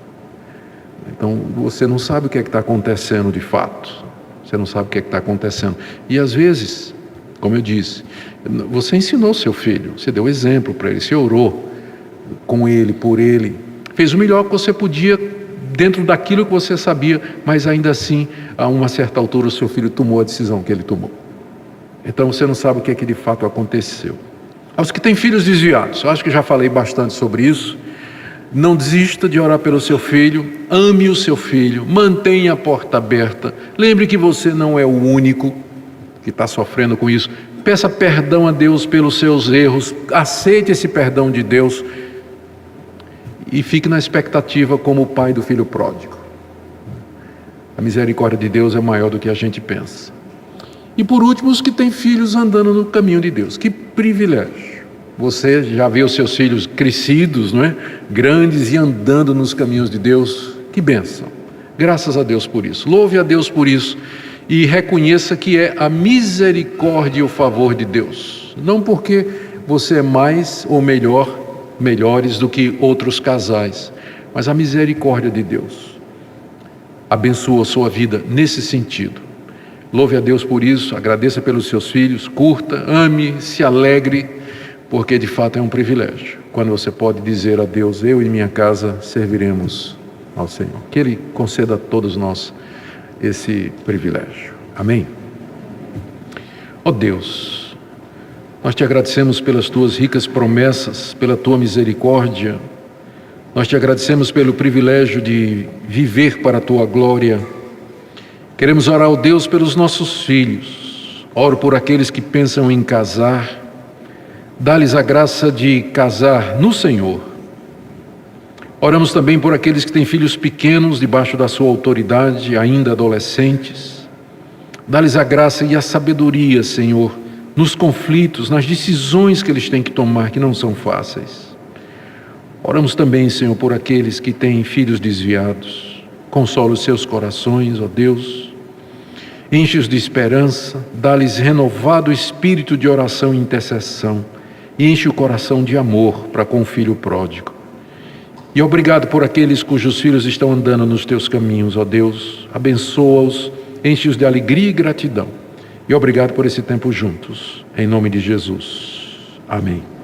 Então você não sabe o que é que está acontecendo de fato, você não sabe o que é que está acontecendo, e às vezes, como eu disse, você ensinou seu filho, você deu exemplo para ele, você orou com ele, por ele, fez o melhor que você podia dentro daquilo que você sabia, mas ainda assim, a uma certa altura, o seu filho tomou a decisão que ele tomou. Então você não sabe o que é que de fato aconteceu. Aos que têm filhos desviados, eu acho que já falei bastante sobre isso. Não desista de orar pelo seu filho, ame o seu filho, mantenha a porta aberta. Lembre que você não é o único que está sofrendo com isso. Peça perdão a Deus pelos seus erros, aceite esse perdão de Deus e fique na expectativa como o pai do filho pródigo. A misericórdia de Deus é maior do que a gente pensa. E por último, os que têm filhos andando no caminho de Deus. Que privilégio! Você já vê os seus filhos crescidos, não é? Grandes e andando nos caminhos de Deus. Que bênção! Graças a Deus por isso. Louve a Deus por isso e reconheça que é a misericórdia e o favor de Deus. Não porque você é mais ou melhores do que outros casais, mas a misericórdia de Deus abençoa a sua vida nesse sentido. Louve a Deus por isso, agradeça pelos seus filhos, curta, ame, se alegre, porque de fato é um privilégio quando você pode dizer a Deus: eu e minha casa serviremos ao Senhor. Que Ele conceda a todos nós esse privilégio. Amém? Ó Deus, nós te agradecemos pelas tuas ricas promessas, pela tua misericórdia. Nós te agradecemos pelo privilégio de viver para a tua glória. Queremos orar, ó Deus, pelos nossos filhos. Oro por aqueles que pensam em casar. Dá-lhes a graça de casar no Senhor. Oramos também por aqueles que têm filhos pequenos debaixo da sua autoridade, ainda adolescentes. Dá-lhes a graça e a sabedoria, Senhor, nos conflitos, nas decisões que eles têm que tomar, que não são fáceis. Oramos também, Senhor, por aqueles que têm filhos desviados. Consola os seus corações, ó Deus. Enche-os de esperança, dá-lhes renovado espírito de oração e intercessão. E enche o coração de amor para com o filho pródigo. E obrigado por aqueles cujos filhos estão andando nos teus caminhos, ó Deus. Abençoa-os, enche-os de alegria e gratidão. E obrigado por esse tempo juntos. Em nome de Jesus. Amém.